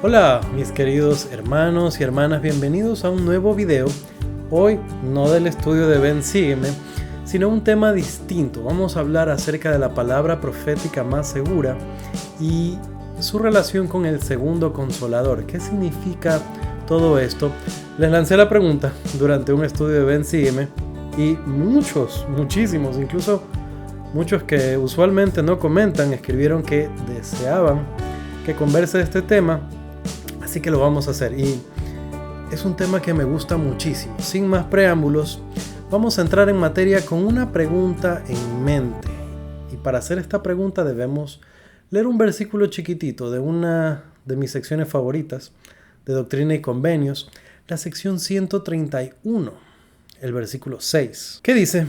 Hola mis queridos hermanos y hermanas, bienvenidos a un nuevo video. Hoy no del estudio de Ven Sígueme, sino un tema distinto. Vamos a hablar acerca de la palabra profética más segura y su relación con el segundo consolador. ¿Qué significa todo esto? Les lancé la pregunta durante un estudio de Ven Sígueme y muchísimos, incluso muchos que usualmente no comentan, escribieron que deseaban que converse de este tema. Así que lo vamos a hacer y es un tema que me gusta muchísimo. Sin más preámbulos, vamos a entrar en materia con una pregunta en mente. Y para hacer esta pregunta debemos leer un versículo chiquitito de una de mis secciones favoritas de Doctrina y Convenios, la sección 131, el versículo 6, que dice: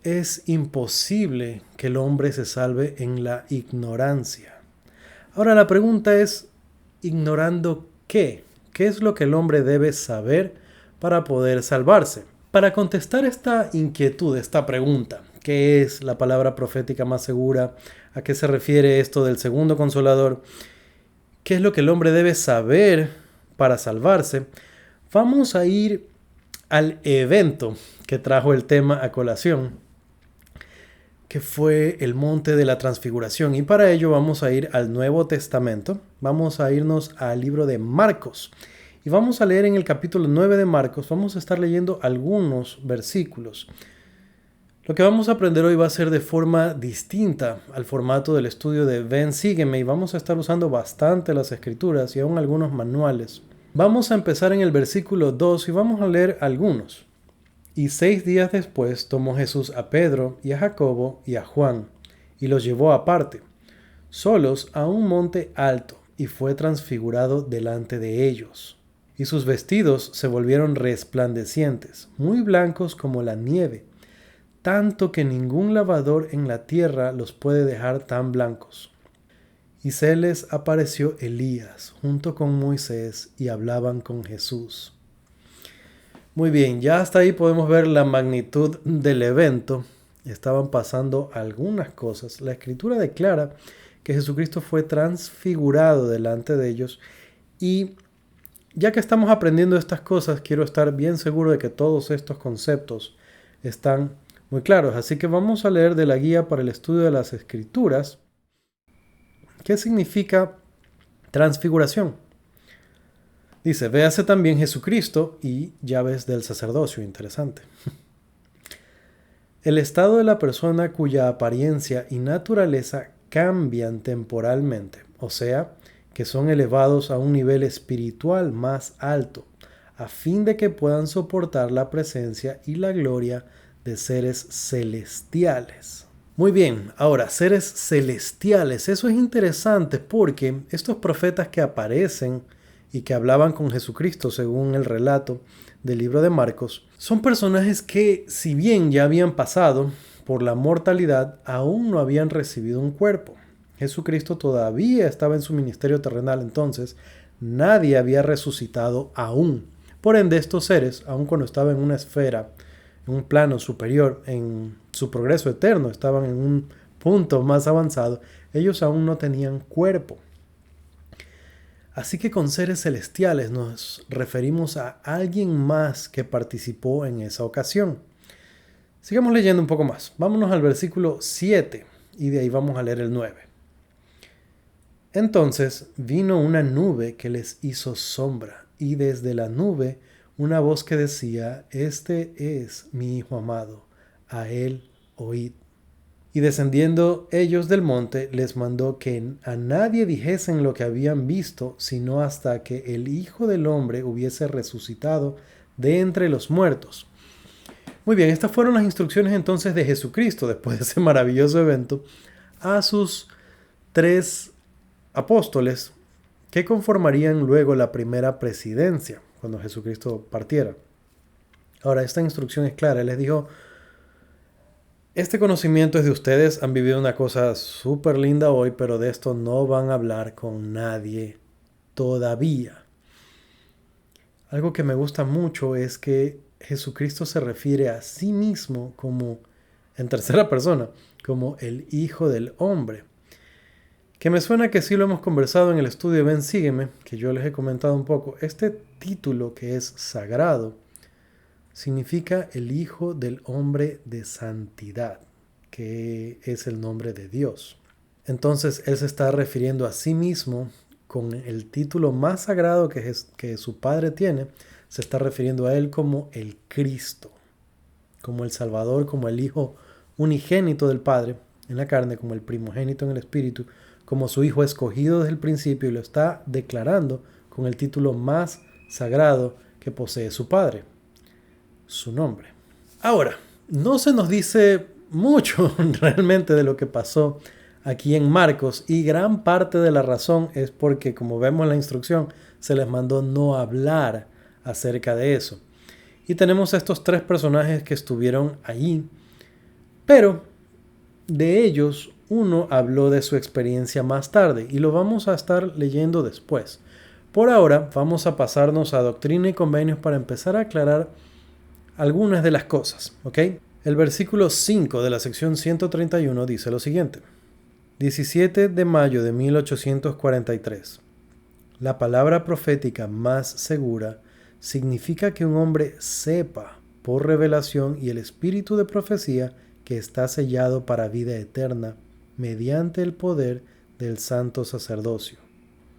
es imposible que el hombre se salve en la ignorancia. Ahora la pregunta es, ¿ignorando qué? ¿Qué es lo que el hombre debe saber para poder salvarse? Para contestar esta inquietud, esta pregunta, ¿qué es la palabra profética más segura? ¿A qué se refiere esto del segundo consolador? ¿Qué es lo que el hombre debe saber para salvarse? Vamos a ir al evento que trajo el tema a colación, que fue el monte de la transfiguración. Y para ello vamos a ir al Nuevo Testamento. Vamos a irnos al libro de Marcos. Y vamos a leer en el capítulo 9 de Marcos. Vamos a estar leyendo algunos versículos. Lo que vamos a aprender hoy va a ser de forma distinta al formato del estudio de Ven Sígueme. Y vamos a estar usando bastante las escrituras y aún algunos manuales. Vamos a empezar en el versículo 2 y vamos a leer algunos. Y 6 días después tomó Jesús a Pedro y a Jacobo y a Juan, y los llevó aparte, solos a un monte alto, y fue transfigurado delante de ellos. Y sus vestidos se volvieron resplandecientes, muy blancos como la nieve, tanto que ningún lavador en la tierra los puede dejar tan blancos. Y se les apareció Elías junto con Moisés, y hablaban con Jesús. Muy bien, ya hasta ahí podemos ver la magnitud del evento. Estaban pasando algunas cosas. La Escritura declara que Jesucristo fue transfigurado delante de ellos. Y ya que estamos aprendiendo estas cosas, quiero estar bien seguro de que todos estos conceptos están muy claros. Así que vamos a leer de la guía para el estudio de las Escrituras. ¿Qué significa transfiguración? Dice, véase también Jesucristo y llaves del sacerdocio. Interesante. El estado de la persona cuya apariencia y naturaleza cambian temporalmente, o sea, que son elevados a un nivel espiritual más alto, a fin de que puedan soportar la presencia y la gloria de seres celestiales. Muy bien, ahora, seres celestiales. Eso es interesante porque estos profetas que aparecen y que hablaban con Jesucristo, según el relato del libro de Marcos, son personajes que, si bien ya habían pasado por la mortalidad, aún no habían recibido un cuerpo. Jesucristo todavía estaba en su ministerio terrenal, entonces nadie había resucitado aún. Por ende, estos seres, aun cuando estaban en una esfera, en un plano superior, en su progreso eterno, estaban en un punto más avanzado, ellos aún no tenían cuerpo. Así que con seres celestiales nos referimos a alguien más que participó en esa ocasión. Sigamos leyendo un poco más. Vámonos al versículo 7 y de ahí vamos a leer el 9. Entonces vino una nube que les hizo sombra, y desde la nube una voz que decía: Este es mi Hijo amado, a él oíd. Y descendiendo ellos del monte, les mandó que a nadie dijesen lo que habían visto, sino hasta que el Hijo del Hombre hubiese resucitado de entre los muertos. Muy bien, estas fueron las instrucciones entonces de Jesucristo, después de ese maravilloso evento, a sus 3 apóstoles que conformarían luego la primera presidencia, cuando Jesucristo partiera. Ahora, esta instrucción es clara. Él les dijo: este conocimiento es de ustedes, han vivido una cosa súper linda hoy, pero de esto no van a hablar con nadie todavía. Algo que me gusta mucho es que Jesucristo se refiere a sí mismo como, en tercera persona, como el Hijo del Hombre. que me suena que sí lo hemos conversado en el estudio de Ven, Sígueme, que yo les he comentado un poco. Este título, que es sagrado, significa el Hijo del Hombre de Santidad, que es el nombre de Dios. Entonces él se está refiriendo a sí mismo con el título más sagrado que su Padre tiene. Se está refiriendo a él como el Cristo, como el Salvador, como el Hijo unigénito del Padre en la carne, como el primogénito en el Espíritu, como su Hijo escogido desde el principio, y lo está declarando con el título más sagrado que posee su Padre, su nombre. Ahora, no se nos dice mucho realmente de lo que pasó aquí en Marcos, y gran parte de la razón es porque, como vemos en la instrucción, se les mandó no hablar acerca de eso. Y tenemos estos tres personajes que estuvieron allí, pero de ellos uno habló de su experiencia más tarde y lo vamos a estar leyendo después. Por ahora vamos a pasarnos a Doctrina y Convenios para empezar a aclarar algunas de las cosas, ¿ok? El versículo 5 de la sección 131 dice lo siguiente. 17 de mayo de 1843. La palabra profética más segura significa que un hombre sepa por revelación y el espíritu de profecía que está sellado para vida eterna mediante el poder del santo sacerdocio.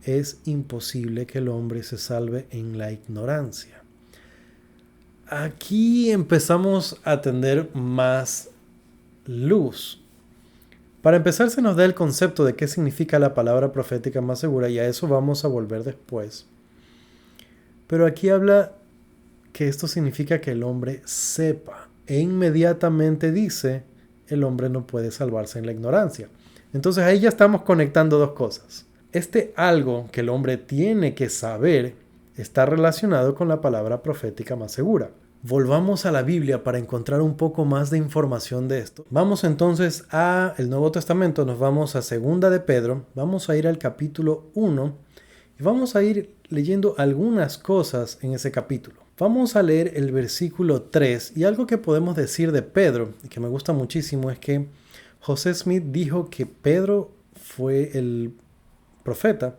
Es imposible que el hombre se salve en la ignorancia. Aquí empezamos a tener más luz. Para empezar, se nos da el concepto de qué significa la palabra profética más segura, y a eso vamos a volver después. Pero aquí habla que esto significa que el hombre sepa, e inmediatamente dice, el hombre no puede salvarse en la ignorancia. Entonces ahí ya estamos conectando dos cosas. Este algo que el hombre tiene que saber está relacionado con la palabra profética más segura. Volvamos a la Biblia para encontrar un poco más de información de esto. Vamos entonces al Nuevo Testamento, nos vamos a Segunda de Pedro, vamos a ir al capítulo 1 y vamos a ir leyendo algunas cosas en ese capítulo. Vamos a leer el versículo 3, y algo que podemos decir de Pedro y que me gusta muchísimo es que José Smith dijo que Pedro fue el profeta,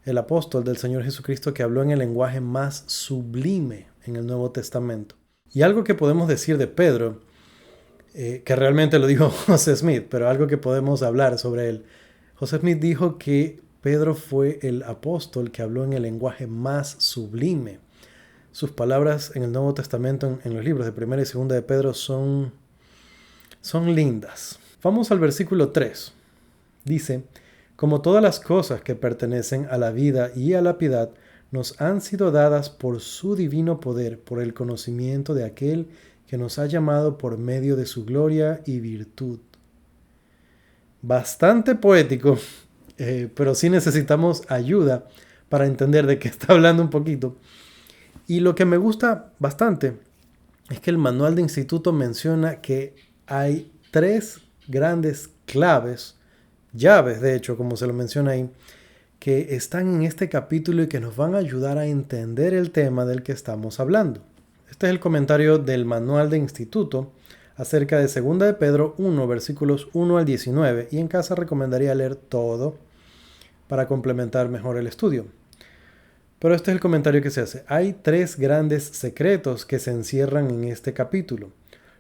el apóstol del Señor Jesucristo que habló en el lenguaje más sublime en el Nuevo Testamento. Y algo que podemos decir de Pedro, que realmente lo dijo José Smith, pero algo que podemos hablar sobre él. José Smith dijo que Pedro fue el apóstol que habló en el lenguaje más sublime. Sus palabras en el Nuevo Testamento, en los libros de Primera y Segunda de Pedro, son lindas. Vamos al versículo 3. Dice, como todas las cosas que pertenecen a la vida y a la piedad, nos han sido dadas por su divino poder, por el conocimiento de aquel que nos ha llamado por medio de su gloria y virtud. Bastante poético, pero sí necesitamos ayuda para entender de qué está hablando un poquito. Y lo que me gusta bastante es que el manual de instituto menciona que hay tres grandes llaves de hecho, como se lo menciona ahí, que están en este capítulo y que nos van a ayudar a entender el tema del que estamos hablando. Este es el comentario del manual de instituto acerca de 2 de Pedro 1, versículos 1 al 19, y en casa recomendaría leer todo para complementar mejor el estudio. Pero este es el comentario que se hace. Hay tres grandes secretos que se encierran en este capítulo,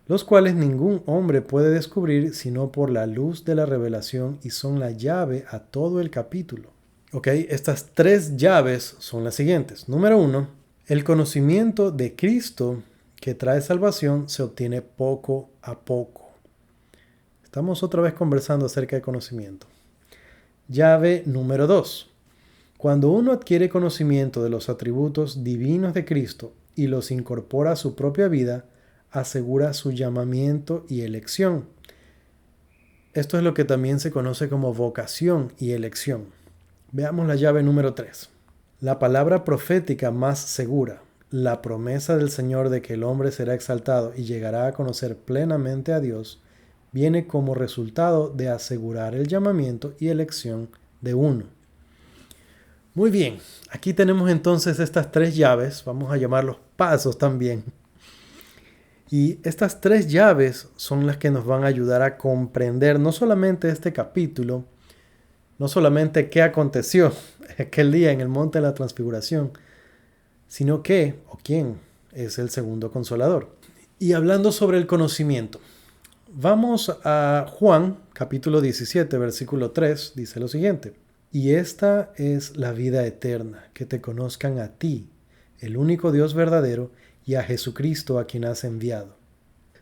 los cuales ningún hombre puede descubrir sino por la luz de la revelación, y son la llave a todo el capítulo. Ok, estas tres llaves son las siguientes. Número 1, el conocimiento de Cristo que trae salvación se obtiene poco a poco. Estamos otra vez conversando acerca de conocimiento. Llave número 2. Cuando uno adquiere conocimiento de los atributos divinos de Cristo y los incorpora a su propia vida, asegura su llamamiento y elección. Esto es lo que también se conoce como vocación y elección. Veamos la llave número 3. La palabra profética más segura, la promesa del Señor de que el hombre será exaltado y llegará a conocer plenamente a Dios, viene como resultado de asegurar el llamamiento y elección de uno. Muy bien, aquí tenemos entonces estas tres llaves, vamos a llamarlos pasos también. Y estas tres llaves son las que nos van a ayudar a comprender no solamente este capítulo, no solamente qué aconteció aquel día en el monte de la transfiguración, sino qué o quién es el segundo consolador. Y hablando sobre el conocimiento, vamos a Juan, capítulo 17, versículo 3, dice lo siguiente. Y esta es la vida eterna, que te conozcan a ti, el único Dios verdadero, y a Jesucristo a quien has enviado.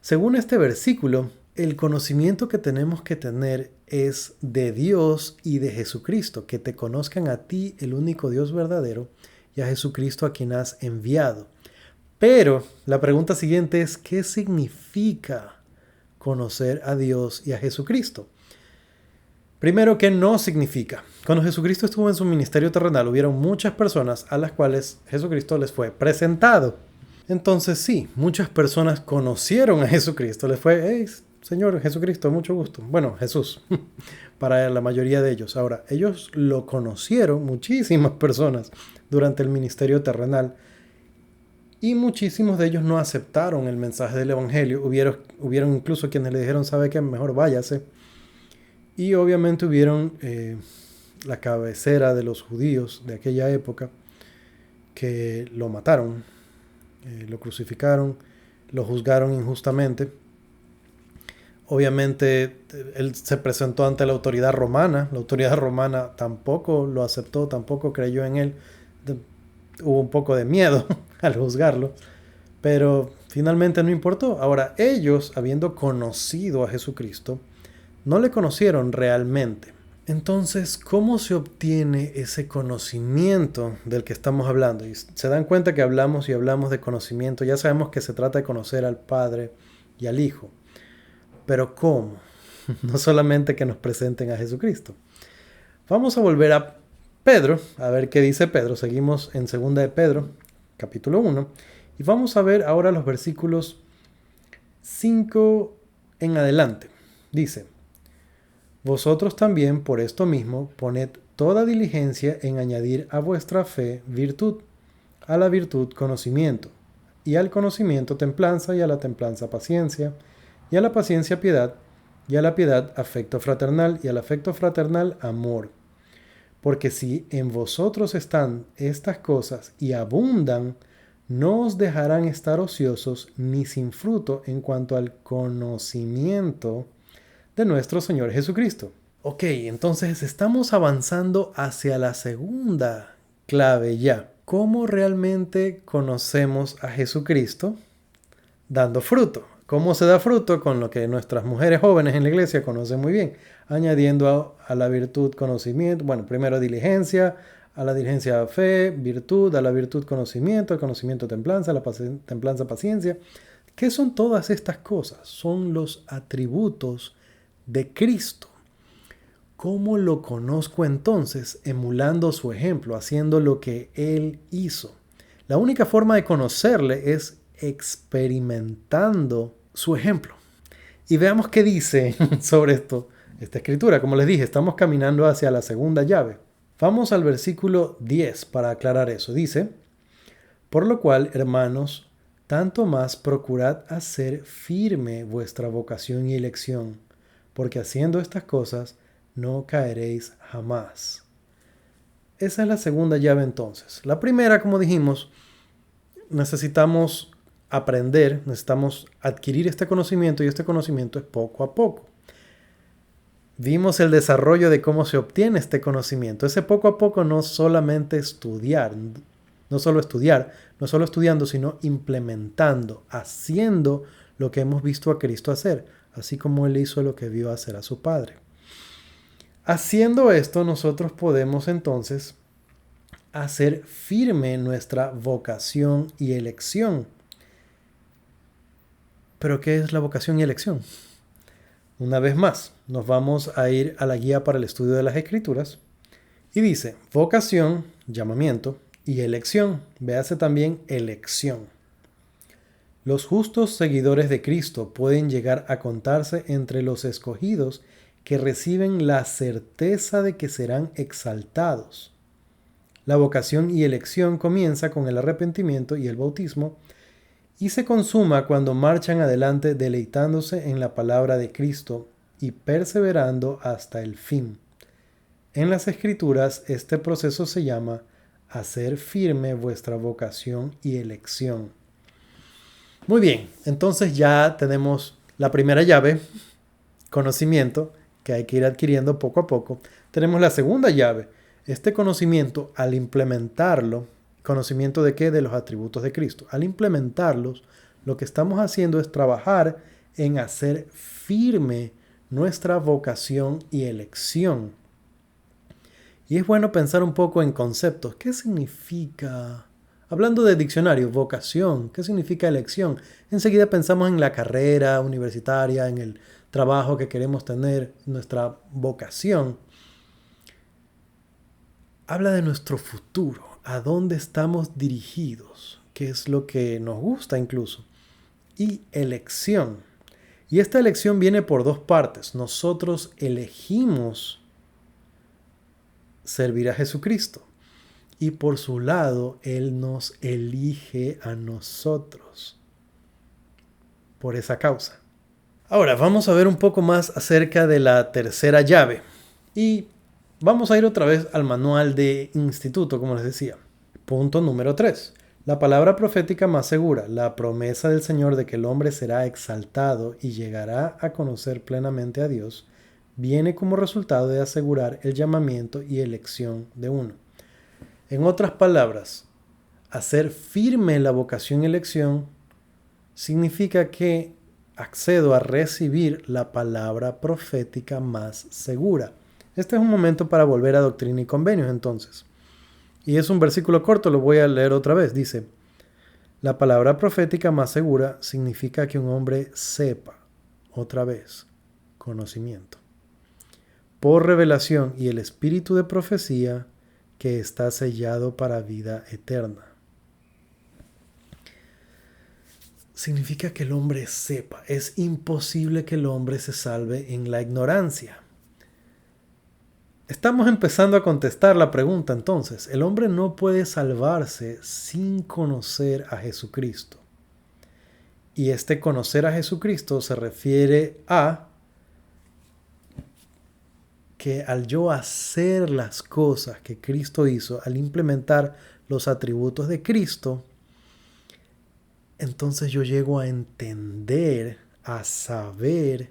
Según este versículo, el conocimiento que tenemos que tener es de Dios y de Jesucristo, que te conozcan a ti, el único Dios verdadero, y a Jesucristo a quien has enviado. Pero la pregunta siguiente es, ¿qué significa conocer a Dios y a Jesucristo? Primero, ¿qué no significa? Cuando Jesucristo estuvo en su ministerio terrenal, hubieron muchas personas a las cuales Jesucristo les fue presentado. Entonces sí, muchas personas conocieron a Jesucristo. Les fue, hey, Señor Jesucristo, mucho gusto. Bueno, Jesús, para la mayoría de ellos. Ahora, ellos lo conocieron, muchísimas personas, durante el ministerio terrenal. Y muchísimos de ellos no aceptaron el mensaje del Evangelio. Hubieron incluso quienes le dijeron, ¿sabe qué? Mejor váyase. Y obviamente hubieron la cabecera de los judíos de aquella época que lo mataron, lo crucificaron, lo juzgaron injustamente. Obviamente él se presentó ante la autoridad romana tampoco lo aceptó, tampoco creyó en él. Hubo un poco de miedo al juzgarlo, pero finalmente no importó. Ahora, ellos, habiendo conocido a Jesucristo, no le conocieron realmente. Entonces, ¿cómo se obtiene ese conocimiento del que estamos hablando? Y se dan cuenta que hablamos de conocimiento. Ya sabemos que se trata de conocer al Padre y al Hijo. Pero ¿cómo? No solamente que nos presenten a Jesucristo. Vamos a volver a Pedro, a ver qué dice Pedro. Seguimos en 2 de Pedro, capítulo 1. Y vamos a ver ahora los versículos 5 en adelante. Dice: Vosotros también, por esto mismo, poned toda diligencia en añadir a vuestra fe virtud, a la virtud conocimiento, y al conocimiento templanza, y a la templanza paciencia, y a la paciencia piedad, y a la piedad afecto fraternal, y al afecto fraternal amor. Porque si en vosotros están estas cosas y abundan, no os dejarán estar ociosos ni sin fruto en cuanto al conocimiento de nuestro Señor Jesucristo. Ok, entonces estamos avanzando hacia la segunda clave ya. ¿Cómo realmente conocemos a Jesucristo? Dando fruto. ¿Cómo se da fruto? Con lo que nuestras mujeres jóvenes en la iglesia conocen muy bien. Añadiendo a la virtud conocimiento. Bueno, primero diligencia, a la diligencia fe, virtud, a la virtud conocimiento, al conocimiento templanza, a la templanza paciencia. ¿Qué son todas estas cosas? Son los atributos de Cristo. ¿Cómo lo conozco entonces? Emulando su ejemplo, haciendo lo que Él hizo. La única forma de conocerle es experimentando su ejemplo. Y veamos qué dice sobre esto, esta escritura. Como les dije, estamos caminando hacia la segunda llave. Vamos al versículo 10 para aclarar eso. Dice: Por lo cual, hermanos, tanto más procurad hacer firme vuestra vocación y elección, porque haciendo estas cosas no caeréis jamás. Esa es la segunda llave entonces. La primera, como dijimos, necesitamos aprender, necesitamos adquirir este conocimiento, y este conocimiento es poco a poco. Vimos el desarrollo de cómo se obtiene este conocimiento. Ese poco a poco no solamente estudiar, no solo estudiando, sino implementando, haciendo lo que hemos visto a Cristo hacer, así como Él hizo lo que vio hacer a su Padre. Haciendo esto, nosotros podemos entonces hacer firme nuestra vocación y elección. ¿Pero qué es la vocación y elección? Una vez más, nos vamos a ir a la guía para el estudio de las Escrituras. Y dice, vocación, llamamiento, y elección, véase también elección. Los justos seguidores de Cristo pueden llegar a contarse entre los escogidos que reciben la certeza de que serán exaltados. La vocación y elección comienza con el arrepentimiento y el bautismo, y se consuma cuando marchan adelante deleitándose en la palabra de Cristo y perseverando hasta el fin. En las Escrituras, este proceso se llama hacer firme vuestra vocación y elección. Muy bien, entonces ya tenemos la primera llave, conocimiento, que hay que ir adquiriendo poco a poco. Tenemos la segunda llave. Este conocimiento, al implementarlo, ¿conocimiento de qué? De los atributos de Cristo. Al implementarlos, lo que estamos haciendo es trabajar en hacer firme nuestra vocación y elección. Y es bueno pensar un poco en conceptos. ¿Qué significa? Hablando de diccionario, vocación, ¿qué significa elección? Enseguida pensamos en la carrera universitaria, en el trabajo que queremos tener, nuestra vocación. Habla de nuestro futuro, a dónde estamos dirigidos, qué es lo que nos gusta incluso. Y elección. Y esta elección viene por dos partes. Nosotros elegimos servir a Jesucristo. Y por su lado, Él nos elige a nosotros. Por esa causa. Ahora, vamos a ver un poco más acerca de la tercera llave. Y vamos a ir otra vez al manual de instituto, como les decía. Punto número 3. La palabra profética más segura, la promesa del Señor de que el hombre será exaltado y llegará a conocer plenamente a Dios, viene como resultado de asegurar el llamamiento y elección de uno. En otras palabras, hacer firme la vocación y elección significa que accedo a recibir la palabra profética más segura. Este es un momento para volver a Doctrina y Convenios entonces. Y es un versículo corto, lo voy a leer otra vez. Dice, la palabra profética más segura significa que un hombre sepa, otra vez, conocimiento, por revelación y el espíritu de profecía que está sellado para vida eterna. Significa que el hombre sepa. Es imposible que el hombre se salve en la ignorancia. Estamos empezando a contestar la pregunta entonces. El hombre no puede salvarse sin conocer a Jesucristo. Y este conocer a Jesucristo se refiere a que al yo hacer las cosas que Cristo hizo, al implementar los atributos de Cristo, entonces yo llego a entender, a saber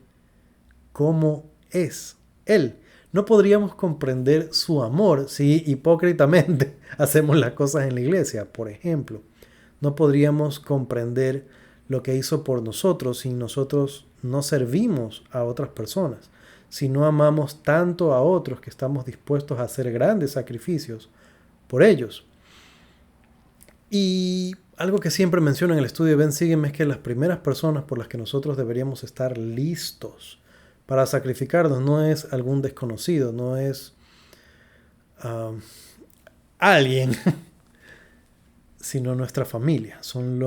cómo es Él. No podríamos comprender su amor si hipócritamente hacemos las cosas en la iglesia, por ejemplo. No podríamos comprender lo que hizo por nosotros si nosotros no servimos a otras personas, si no amamos tanto a otros que estamos dispuestos a hacer grandes sacrificios por ellos. Y algo que siempre menciono en el estudio de Ben Sígueme es que las primeras personas por las que nosotros deberíamos estar listos para sacrificarnos no es algún desconocido, no es alguien, sino nuestra familia. Son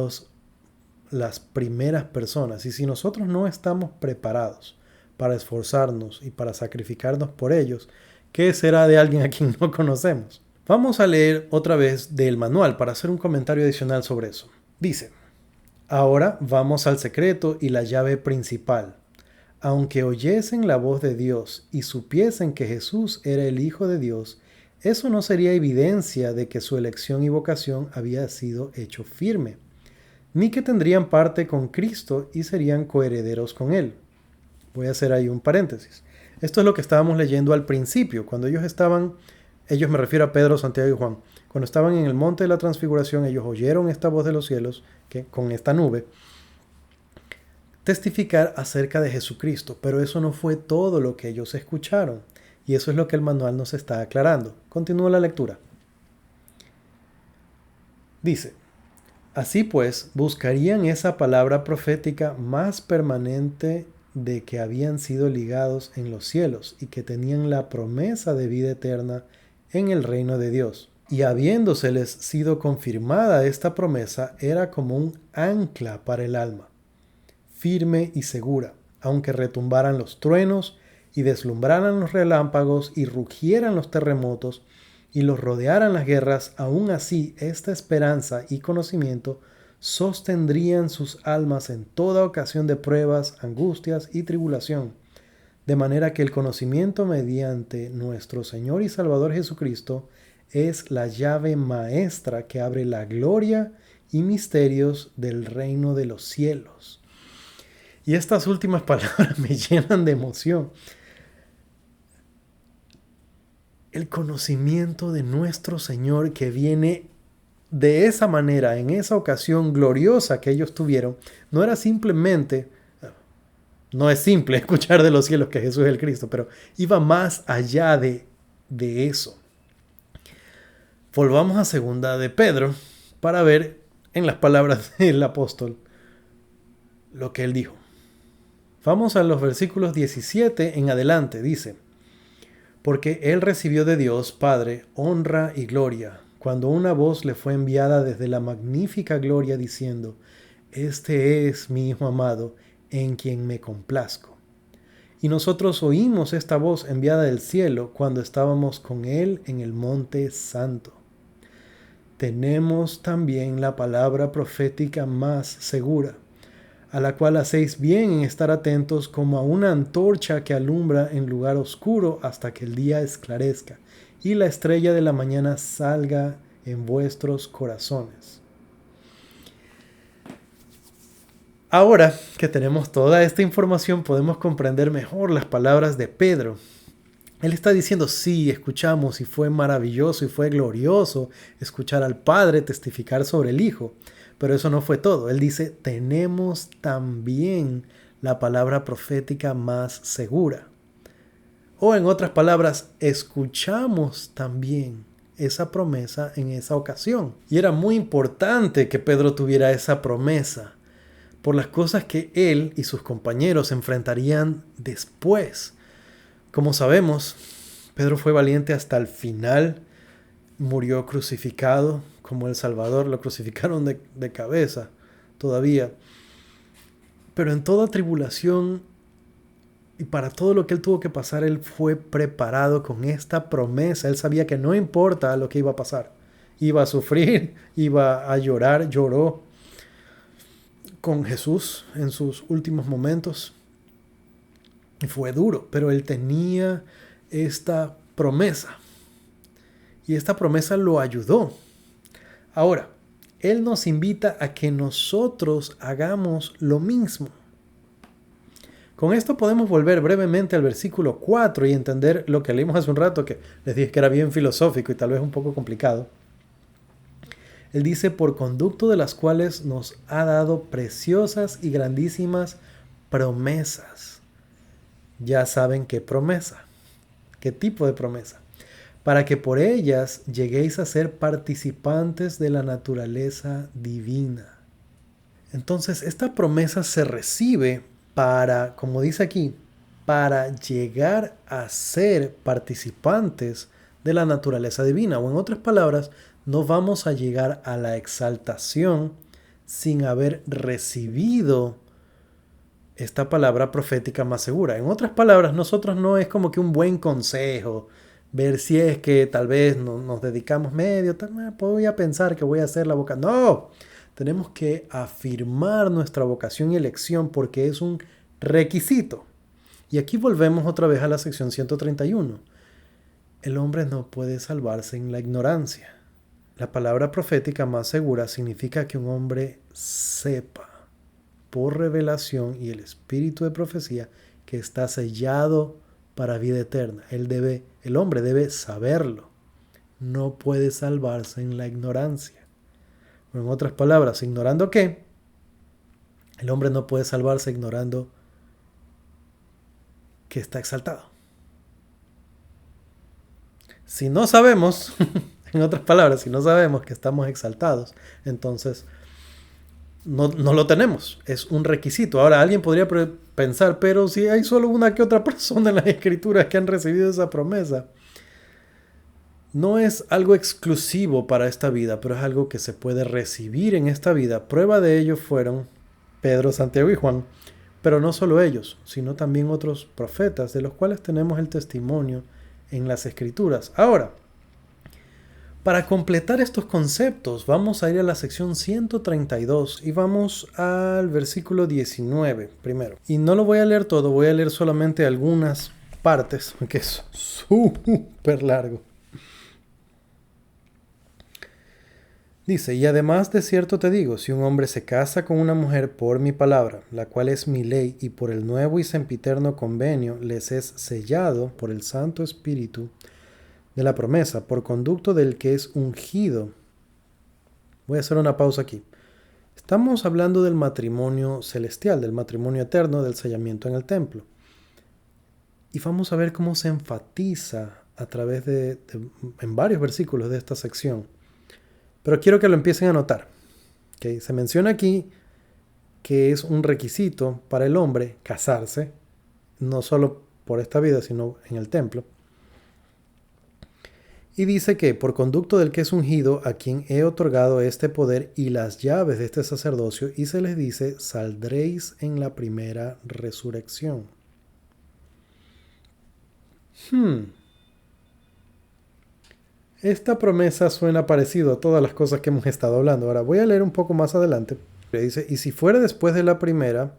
las primeras personas. Y si nosotros no estamos preparados para esforzarnos y para sacrificarnos por ellos, ¿qué será de alguien a quien no conocemos? Vamos a leer otra vez del manual para hacer un comentario adicional sobre eso. Dice, ahora vamos al secreto y la llave principal. Aunque oyesen la voz de Dios y supiesen que Jesús era el Hijo de Dios, eso no sería evidencia de que su elección y vocación había sido hecho firme, ni que tendrían parte con Cristo y serían coherederos con Él. Voy a hacer ahí un paréntesis. Esto es lo que estábamos leyendo al principio, cuando ellos me refiero a Pedro, Santiago y Juan, cuando estaban en el monte de la transfiguración, ellos oyeron esta voz de los cielos, que con esta nube, testificar acerca de Jesucristo, pero eso no fue todo lo que ellos escucharon, y eso es lo que el manual nos está aclarando. Continúa la lectura. Dice, así pues, buscarían esa palabra profética más permanente de que habían sido ligados en los cielos y que tenían la promesa de vida eterna en el reino de Dios. Y habiéndoseles sido confirmada esta promesa, era como un ancla para el alma, firme y segura, aunque retumbaran los truenos y deslumbraran los relámpagos y rugieran los terremotos y los rodearan las guerras, aún así esta esperanza y conocimiento sostendrían sus almas en toda ocasión de pruebas, angustias y tribulación, de manera que el conocimiento mediante nuestro Señor y Salvador Jesucristo es la llave maestra que abre la gloria y misterios del reino de los cielos. Y estas últimas palabras me llenan de emoción. El conocimiento de nuestro Señor que viene de esa manera, en esa ocasión gloriosa que ellos tuvieron, no era simplemente, no es simple escuchar de los cielos que Jesús es el Cristo, pero iba más allá de eso. Volvamos a segunda de Pedro para ver en las palabras del apóstol lo que él dijo. Vamos a los versículos 17 en adelante. Dice: porque él recibió de Dios Padre honra y gloria, cuando una voz le fue enviada desde la magnífica gloria diciendo: este es mi Hijo amado, en quien me complazco. Y nosotros oímos esta voz enviada del cielo cuando estábamos con él en el monte santo. Tenemos también la palabra profética más segura, a la cual hacéis bien en estar atentos como a una antorcha que alumbra en lugar oscuro hasta que el día esclarezca y la estrella de la mañana salga en vuestros corazones. Ahora que tenemos toda esta información, podemos comprender mejor las palabras de Pedro. Él está diciendo, sí, escuchamos y fue maravilloso y fue glorioso escuchar al Padre testificar sobre el Hijo. Pero eso no fue todo. Él dice, tenemos también la palabra profética más segura. O en otras palabras, escuchamos también esa promesa en esa ocasión. Y era muy importante que Pedro tuviera esa promesa por las cosas que él y sus compañeros enfrentarían después. Como sabemos, Pedro fue valiente hasta el final, murió crucificado como el Salvador, lo crucificaron de cabeza todavía. Pero en toda tribulación y para todo lo que él tuvo que pasar, él fue preparado con esta promesa. Él sabía que no importa lo que iba a pasar. Iba a sufrir, iba a llorar, lloró con Jesús en sus últimos momentos. Y fue duro, pero él tenía esta promesa. Y esta promesa lo ayudó. Ahora, él nos invita a que nosotros hagamos lo mismo. Con esto podemos volver brevemente al versículo 4 y entender lo que leímos hace un rato, que les dije que era bien filosófico y tal vez un poco complicado. Él dice, por conducto de las cuales nos ha dado preciosas y grandísimas promesas. Ya saben qué promesa, qué tipo de promesa. Para que por ellas lleguéis a ser participantes de la naturaleza divina. Entonces, esta promesa se recibe para, como dice aquí, para llegar a ser participantes de la naturaleza divina. O en otras palabras, no vamos a llegar a la exaltación sin haber recibido esta palabra profética más segura. En otras palabras, nosotros no es como que un buen consejo, ver si es que tal vez nos dedicamos medio, voy a pensar que voy a hacer la boca. No, tenemos que afirmar nuestra vocación y elección porque es un requisito. Y aquí volvemos otra vez a la sección 131. El hombre no puede salvarse en la ignorancia. La palabra profética más segura significa que un hombre sepa por revelación y el espíritu de profecía que está sellado para vida eterna. El hombre debe saberlo. No puede salvarse en la ignorancia. O en otras palabras, ¿ignorando qué? El hombre no puede salvarse ignorando que está exaltado. Si no sabemos, en otras palabras, si no sabemos que estamos exaltados, entonces no lo tenemos. Es un requisito. Ahora, alguien podría pensar, pero si hay solo una que otra persona en las Escrituras que han recibido esa promesa. No es algo exclusivo para esta vida, pero es algo que se puede recibir en esta vida. Prueba de ello fueron Pedro, Santiago y Juan, pero no solo ellos, sino también otros profetas, de los cuales tenemos el testimonio en las Escrituras. Ahora, Para completar estos conceptos, vamos a ir a la sección 132 y vamos al versículo 19 primero. Y no lo voy a leer todo, voy a leer solamente algunas partes, que es súper largo. Dice, y además de cierto te digo, si un hombre se casa con una mujer por mi palabra, la cual es mi ley, y por el nuevo y sempiterno convenio les es sellado por el Santo Espíritu de la promesa, por conducto del que es ungido. Voy a hacer una pausa aquí. Estamos hablando del matrimonio celestial, del matrimonio eterno, del sellamiento en el templo. Y vamos a ver cómo se enfatiza a través en varios versículos de esta sección. Pero quiero que lo empiecen a notar. ¿Okay? Se menciona aquí que es un requisito para el hombre casarse, no solo por esta vida, sino en el templo. Y dice que por conducto del que es ungido, a quien he otorgado este poder y las llaves de este sacerdocio, y se les dice, saldréis en la primera resurrección. Esta promesa suena parecido a todas las cosas que hemos estado hablando. Ahora voy a leer un poco más adelante. Dice, y si fuera después de la primera,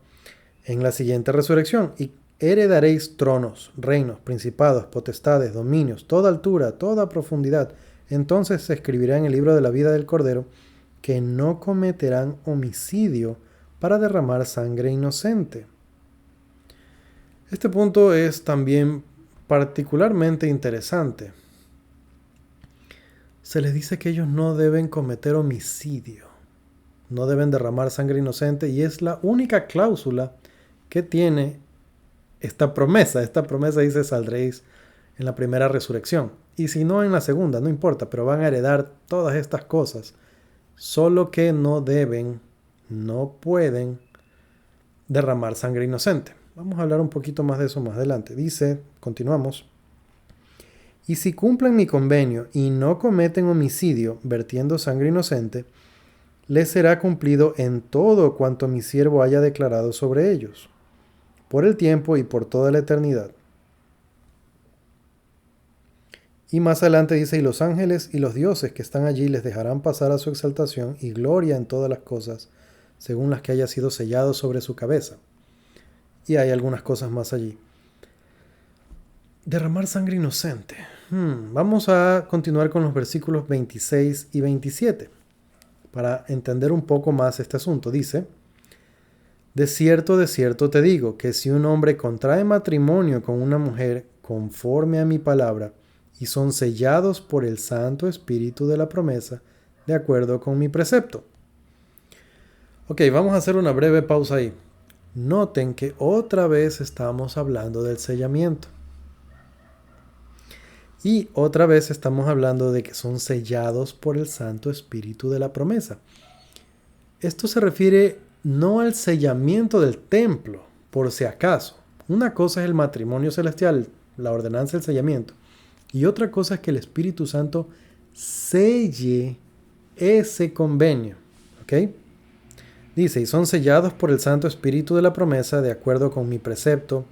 en la siguiente resurrección, y heredaréis tronos, reinos, principados, potestades, dominios, toda altura, toda profundidad. Entonces se escribirá en el libro de la vida del Cordero que no cometerán homicidio para derramar sangre inocente. Este punto es también particularmente interesante. Se les dice que ellos no deben cometer homicidio, no deben derramar sangre inocente, y es la única cláusula que tiene esta promesa. Esta promesa dice, saldréis en la primera resurrección. Y si no en la segunda, no importa, pero van a heredar todas estas cosas. Solo que no pueden derramar sangre inocente. Vamos a hablar un poquito más de eso más adelante. Dice, continuamos. Y si cumplen mi convenio y no cometen homicidio vertiendo sangre inocente, les será cumplido en todo cuanto mi siervo haya declarado sobre ellos, por el tiempo y por toda la eternidad. Y más adelante dice, y los ángeles y los dioses que están allí les dejarán pasar a su exaltación y gloria en todas las cosas, según las que haya sido sellado sobre su cabeza. Y hay algunas cosas más allí. Derramar sangre inocente. Vamos a continuar con los versículos 26 y 27 para entender un poco más este asunto. Dice, de cierto te digo, que si un hombre contrae matrimonio con una mujer conforme a mi palabra, y son sellados por el Santo Espíritu de la promesa, de acuerdo con mi precepto. Ok, vamos a hacer una breve pausa ahí. Noten que otra vez estamos hablando del sellamiento. Y otra vez estamos hablando de que son sellados por el Santo Espíritu de la promesa. Esto se refiere no al sellamiento del templo, por si acaso. Una cosa es el matrimonio celestial, la ordenanza del sellamiento. Y otra cosa es que el Espíritu Santo selle ese convenio. ¿Ok? Dice, y son sellados por el Santo Espíritu de la promesa de acuerdo con mi precepto,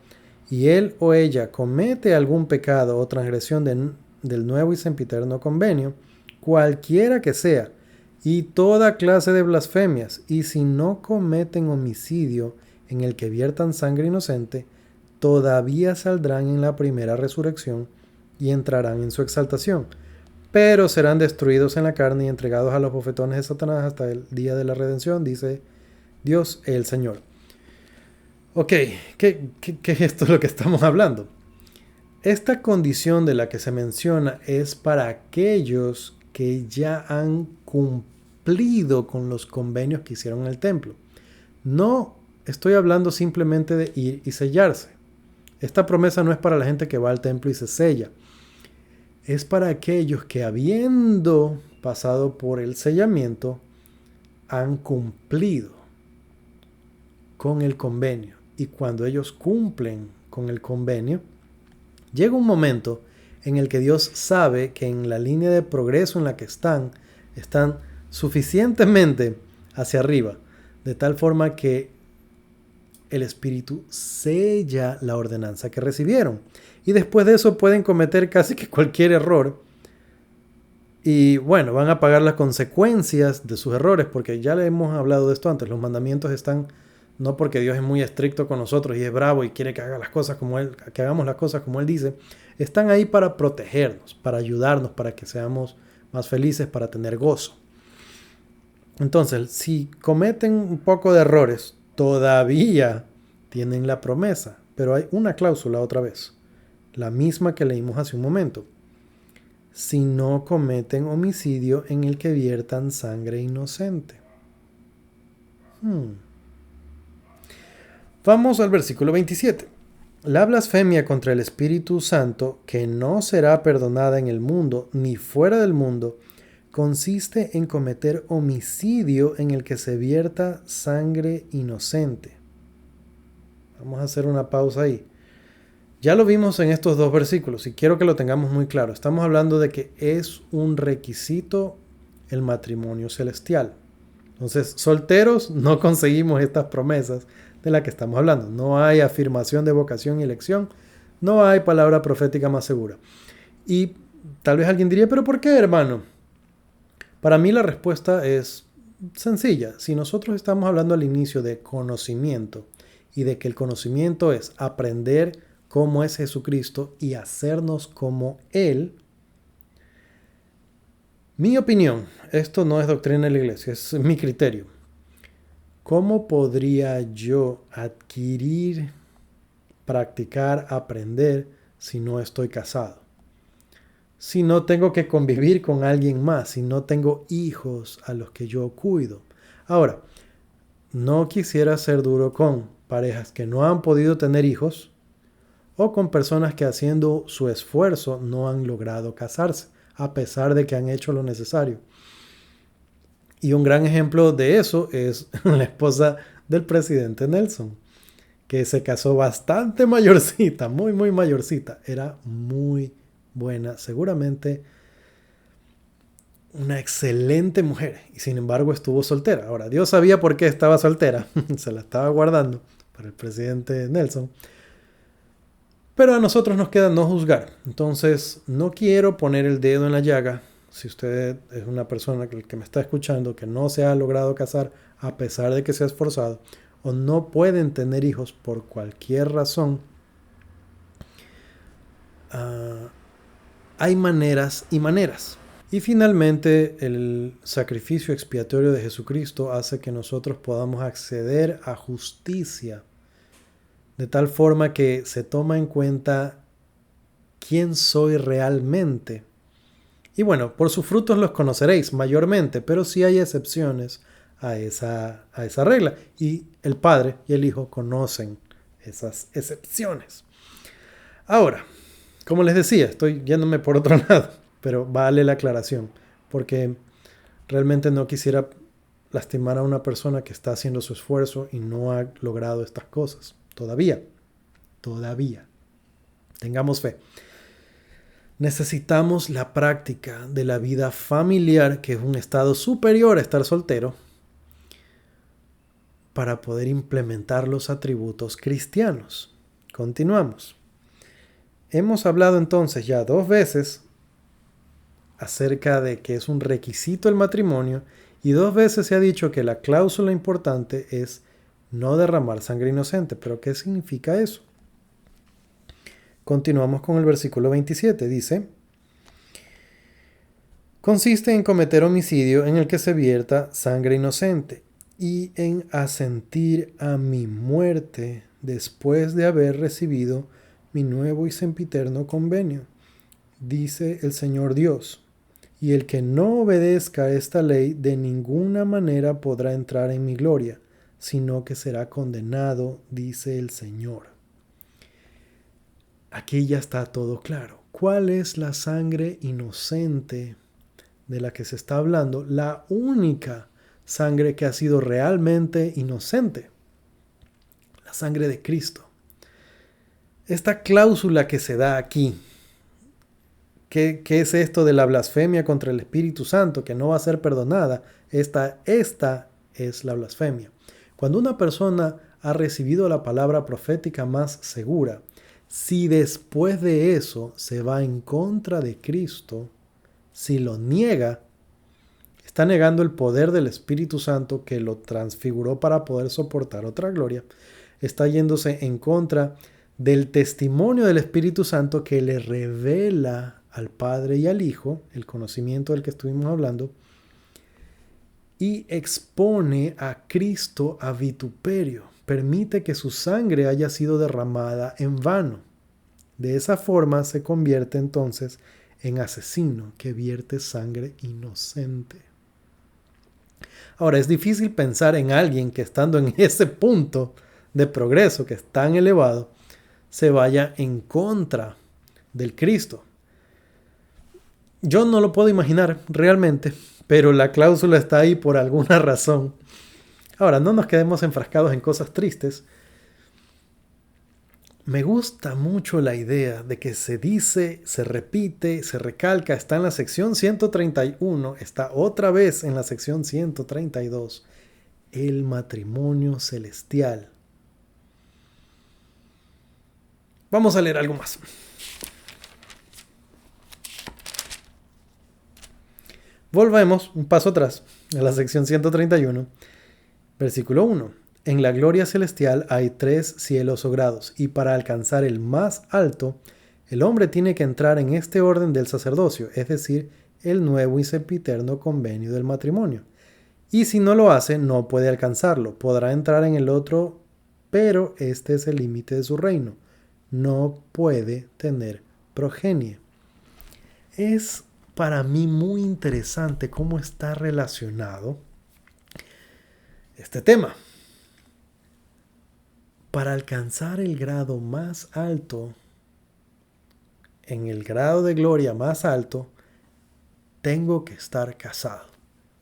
y él o ella comete algún pecado o transgresión del nuevo y sempiterno convenio, cualquiera que sea, y toda clase de blasfemias, y si no cometen homicidio en el que viertan sangre inocente, todavía saldrán en la primera resurrección y entrarán en su exaltación, pero serán destruidos en la carne y entregados a los bofetones de Satanás hasta el día de la redención, dice Dios el Señor. Ok, ¿qué es esto de lo que estamos hablando? Esta condición de la que se menciona es para aquellos que ya han cumplido con los convenios que hicieron en el templo. No estoy hablando simplemente de ir y sellarse. Esta promesa no es para la gente que va al templo y se sella. Es para aquellos que, habiendo pasado por el sellamiento, han cumplido con el convenio. Y cuando ellos cumplen con el convenio, llega un momento en el que Dios sabe que en la línea de progreso en la que están suficientemente hacia arriba, de tal forma que el Espíritu sella la ordenanza que recibieron. Y después de eso pueden cometer casi que cualquier error Y bueno, van a pagar las consecuencias de sus errores, porque ya le hemos hablado de esto antes. Los mandamientos están no porque Dios es muy estricto con nosotros y es bravo y quiere que haga las cosas como Él, que hagamos las cosas como Él dice. Están ahí para protegernos, para ayudarnos, para que seamos más felices, para tener gozo. Entonces, si cometen un poco de errores, todavía tienen la promesa, pero hay una cláusula otra vez, la misma que leímos hace un momento. Si no cometen homicidio en el que viertan sangre inocente. Vamos al versículo 27. La blasfemia contra el Espíritu Santo, que no será perdonada en el mundo ni fuera del mundo, consiste en cometer homicidio en el que se vierta sangre inocente. Vamos a hacer una pausa ahí. Ya lo vimos en estos dos versículos y quiero que lo tengamos muy claro. Estamos hablando de que es un requisito el matrimonio celestial. Entonces, solteros no conseguimos estas promesas de las que estamos hablando. No hay afirmación de vocación y elección. No hay palabra profética más segura. Y tal vez alguien diría, ¿pero por qué, hermano? Para mí la respuesta es sencilla. Si nosotros estamos hablando al inicio de conocimiento y de que el conocimiento es aprender cómo es Jesucristo y hacernos como Él, mi opinión, esto no es doctrina de la iglesia, es mi criterio. ¿Cómo podría yo adquirir, practicar, aprender si no estoy casado? Si no tengo que convivir con alguien más, si no tengo hijos a los que yo cuido. Ahora, no quisiera ser duro con parejas que no han podido tener hijos o con personas que haciendo su esfuerzo no han logrado casarse, a pesar de que han hecho lo necesario. Y un gran ejemplo de eso es la esposa del presidente Nelson, que se casó bastante mayorcita, muy mayorcita. Era muy buena, seguramente una excelente mujer, y sin embargo estuvo soltera. Ahora, Dios sabía por qué estaba soltera, se la estaba guardando para el presidente Nelson. Pero a nosotros nos queda no juzgar. Entonces, no quiero poner el dedo en la llaga. Si usted es una persona que me está escuchando que no se ha logrado casar a pesar de que se ha esforzado, o no pueden tener hijos por cualquier razón, hay maneras y maneras. Y finalmente, el sacrificio expiatorio de Jesucristo hace que nosotros podamos acceder a justicia, de tal forma que se toma en cuenta quién soy realmente. Y bueno, por sus frutos los conoceréis mayormente, pero sí hay excepciones a esa regla. Y el Padre y el Hijo conocen esas excepciones. Ahora, como les decía, estoy yéndome por otro lado, pero vale la aclaración, porque realmente no quisiera lastimar a una persona que está haciendo su esfuerzo y no ha logrado estas cosas. Todavía. Tengamos fe. Necesitamos la práctica de la vida familiar, que es un estado superior a estar soltero, para poder implementar los atributos cristianos. Continuamos. Hemos hablado entonces ya 2 veces acerca de que es un requisito el matrimonio y 2 veces se ha dicho que la cláusula importante es no derramar sangre inocente. ¿Pero qué significa eso? Continuamos con el versículo 27. Dice: consiste en cometer homicidio en el que se vierta sangre inocente y en asentir a mi muerte después de haber recibido mi nuevo y sempiterno convenio, dice el Señor Dios. Y el que no obedezca esta ley de ninguna manera podrá entrar en mi gloria, sino que será condenado, dice el Señor. Aquí ya está todo claro. ¿Cuál es la sangre inocente de la que se está hablando? La única sangre que ha sido realmente inocente. La sangre de Cristo. Esta cláusula que se da aquí, ¿qué es esto de la blasfemia contra el Espíritu Santo que no va a ser perdonada? Esta es la blasfemia. Cuando una persona ha recibido la palabra profética más segura, si después de eso se va en contra de Cristo, Si lo niega, está negando el poder del Espíritu Santo que lo transfiguró para poder soportar otra gloria. Está yéndose en contra del testimonio del Espíritu Santo que le revela al Padre y al Hijo, el conocimiento del que estuvimos hablando, y expone a Cristo a vituperio. Permite que su sangre haya sido derramada en vano. De esa forma se convierte entonces en asesino que vierte sangre inocente. Ahora, es difícil pensar en alguien que estando en ese punto de progreso que es tan elevado, se vaya en contra del Cristo. Yo no lo puedo imaginar realmente, pero la cláusula está ahí por alguna razón. Ahora, no nos quedemos enfrascados en cosas tristes. Me gusta mucho la idea de que se dice, se repite, se recalca, está en la sección 131, está otra vez en la sección 132, el matrimonio celestial. Vamos a leer algo más. Volvemos un paso atrás a la sección 131, versículo 1. En la gloria celestial hay 3 cielos o grados, y para alcanzar el más alto, el hombre tiene que entrar en este orden del sacerdocio, es decir, el nuevo y sempiterno convenio del matrimonio. Y si no lo hace, no puede alcanzarlo. Podrá entrar en el otro, pero este es el límite de su reino. No puede tener progenie. Es para mí muy interesante cómo está relacionado este tema. Para alcanzar el grado más alto, en el grado de gloria más alto, tengo que estar casado.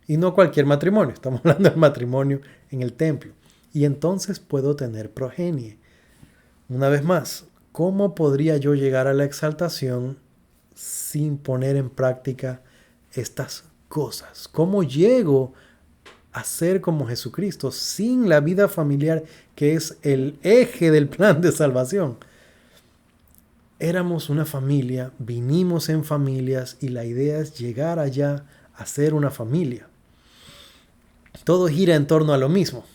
Y no cualquier matrimonio, estamos hablando del matrimonio en el templo. Y entonces puedo tener progenie. Una vez más, ¿cómo podría yo llegar a la exaltación sin poner en práctica estas cosas? ¿Cómo llego a ser como Jesucristo sin la vida familiar que es el eje del plan de salvación? Éramos una familia, vinimos en familias y la idea es llegar allá a ser una familia. Todo gira en torno a lo mismo.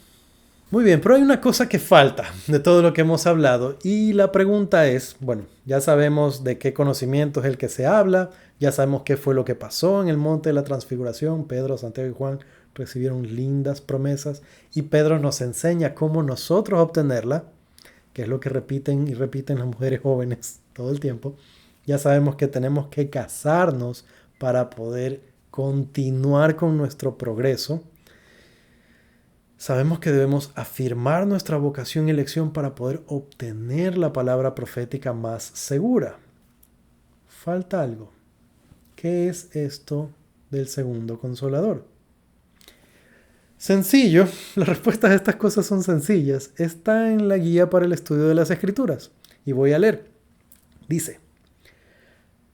Muy bien, pero hay una cosa que falta de todo lo que hemos hablado y la pregunta es, bueno, ya sabemos de qué conocimiento es el que se habla, ya sabemos qué fue lo que pasó en el monte de la transfiguración. Pedro, Santiago y Juan recibieron lindas promesas y Pedro nos enseña cómo nosotros obtenerla, que es lo que repiten y repiten las mujeres jóvenes todo el tiempo. Ya sabemos que tenemos que casarnos para poder continuar con nuestro progreso. Sabemos que debemos afirmar nuestra vocación y elección para poder obtener la palabra profética más segura. Falta algo. ¿Qué es esto del segundo consolador? Sencillo, las respuestas a estas cosas son sencillas. Está en la guía para el estudio de las Escrituras. Y voy a leer. Dice,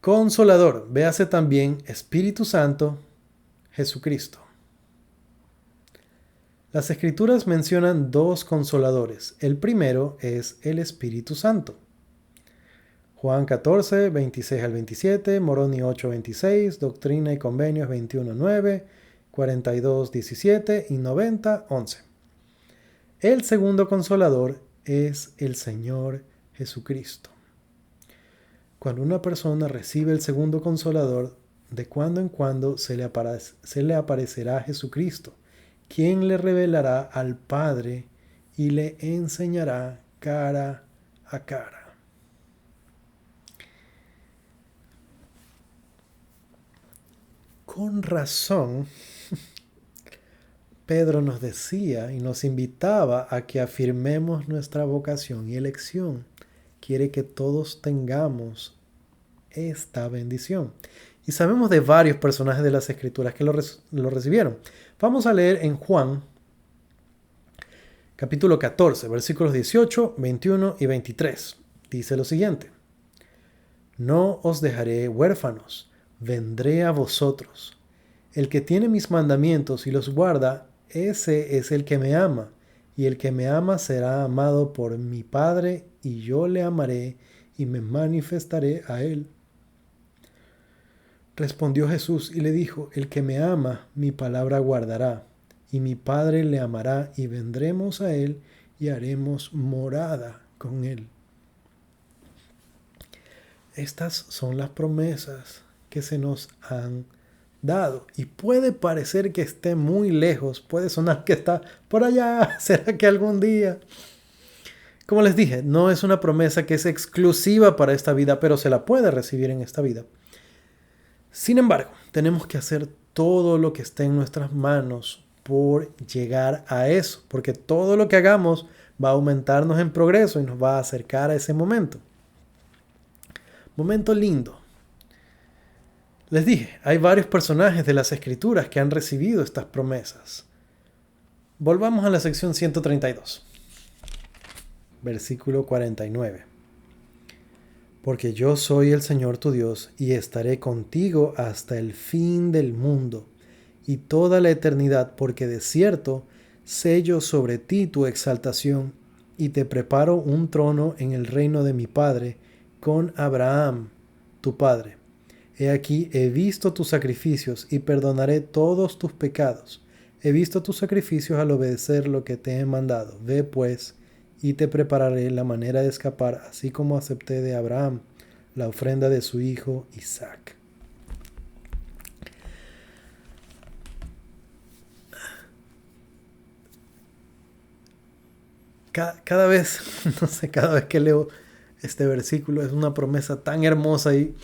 Consolador, véase también Espíritu Santo, Jesucristo. Las Escrituras mencionan 2 consoladores. El primero es el Espíritu Santo. Juan 14, 26 al 27, Moroni 8, 26, Doctrina y Convenios 21, 9, 42, 17 y 90, 11. El segundo consolador es el Señor Jesucristo. Cuando una persona recibe el segundo consolador, de cuando en cuando se le aparecerá Jesucristo, quien le revelará al Padre y le enseñará cara a cara. Con razón, Pedro nos decía y nos invitaba a que afirmemos nuestra vocación y elección. Quiere que todos tengamos esta bendición. Y sabemos de varios personajes de las Escrituras que lo recibieron. Vamos a leer en Juan, capítulo 14, versículos 18, 21 y 23. Dice lo siguiente. No os dejaré huérfanos, vendré a vosotros. El que tiene mis mandamientos y los guarda, ese es el que me ama. Y el que me ama será amado por mi Padre, y yo le amaré y me manifestaré a él. Respondió Jesús y le dijo: el que me ama, mi palabra guardará, y mi Padre le amará, y vendremos a él y haremos morada con él. Estas son las promesas que se nos han dado. Y puede parecer que esté muy lejos, puede sonar que está por allá. ¿Será que algún día? Como les dije, no es una promesa que es exclusiva para esta vida, pero se la puede recibir en esta vida. Sin embargo, tenemos que hacer todo lo que esté en nuestras manos por llegar a eso, porque todo lo que hagamos va a aumentarnos en progreso y nos va a acercar a ese momento. Momento lindo. Les dije, hay varios personajes de las Escrituras que han recibido estas promesas. Volvamos a la sección 132, versículo 49. Porque yo soy el Señor tu Dios, y estaré contigo hasta el fin del mundo, y toda la eternidad, porque de cierto sello sobre ti tu exaltación, y te preparo un trono en el reino de mi Padre, con Abraham, tu Padre. He aquí, he visto tus sacrificios, y perdonaré todos tus pecados. He visto tus sacrificios al obedecer lo que te he mandado. Ve pues, y te prepararé la manera de escapar, así como acepté de Abraham la ofrenda de su hijo Isaac. Cada vez que leo este versículo es una promesa tan hermosa, y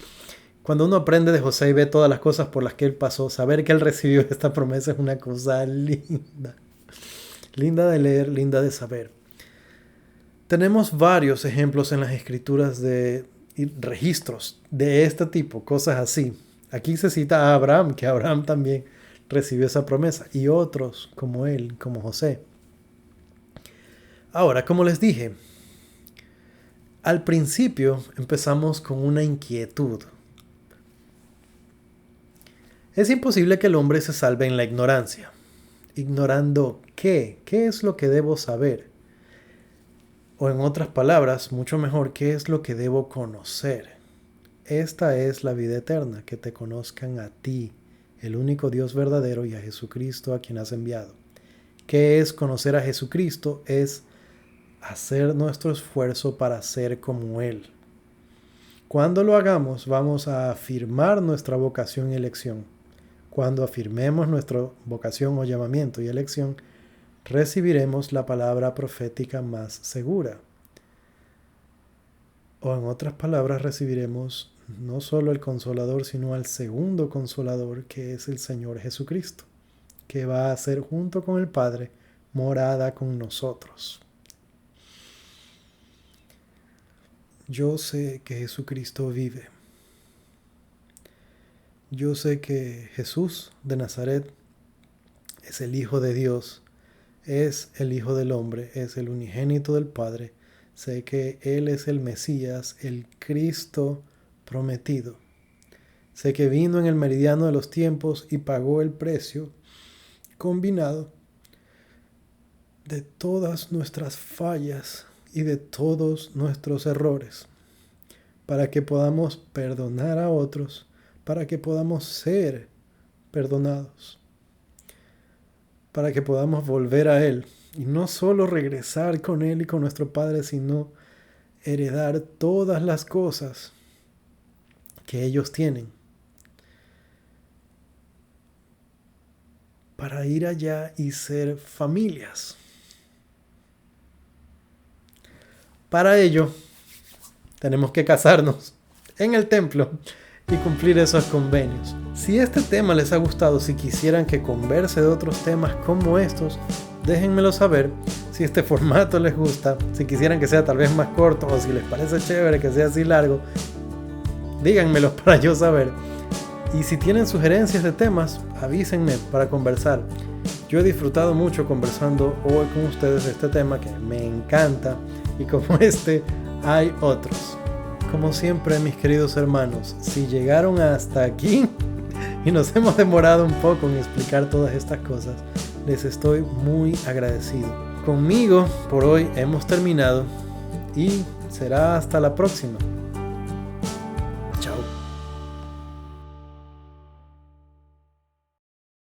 cuando uno aprende de José y ve todas las cosas por las que él pasó, saber que él recibió esta promesa es una cosa linda. Linda de leer, linda de saber. Tenemos varios ejemplos en las Escrituras de registros de este tipo, cosas así. Aquí se cita a Abraham, que Abraham también recibió esa promesa, y otros como él, como José. Ahora, como les dije, al principio empezamos con una inquietud. Es imposible que el hombre se salve en la ignorancia. ¿Ignorando qué? ¿Qué es lo que debo saber? O en otras palabras, mucho mejor, ¿qué es lo que debo conocer? Esta es la vida eterna, que te conozcan a ti, el único Dios verdadero, y a Jesucristo a quien has enviado. ¿Qué es conocer a Jesucristo? Es hacer nuestro esfuerzo para ser como Él. Cuando lo hagamos, vamos a afirmar nuestra vocación y elección. Cuando afirmemos nuestra vocación o llamamiento y elección, recibiremos la palabra profética más segura. O en otras palabras, recibiremos no solo el Consolador, sino al segundo Consolador, que es el Señor Jesucristo, que va a hacer junto con el Padre morada con nosotros. Yo sé que Jesucristo vive. Yo sé que Jesús de Nazaret es el Hijo de Dios, es el Hijo del Hombre, es el unigénito del Padre. Sé que Él es el Mesías, el Cristo prometido. Sé que vino en el meridiano de los tiempos y pagó el precio combinado de todas nuestras fallas y de todos nuestros errores, para que podamos perdonar a otros, para que podamos ser perdonados, para que podamos volver a Él, y no solo regresar con Él y con nuestro Padre, sino heredar todas las cosas que ellos tienen, para ir allá y ser familias. Para ello, tenemos que casarnos en el templo y cumplir esos convenios. Si este tema les ha gustado, si quisieran que converse de otros temas como estos, déjenmelo saber. Si este formato les gusta, si quisieran que sea tal vez más corto, o si les parece chévere que sea así largo, díganmelo para yo saber. Y si tienen sugerencias de temas, avísenme para conversar. Yo he disfrutado mucho conversando hoy con ustedes de este tema que me encanta, y como este hay otros. Como siempre, mis queridos hermanos, si llegaron hasta aquí y nos hemos demorado un poco en explicar todas estas cosas, les estoy muy agradecido. Conmigo por hoy hemos terminado y será hasta la próxima.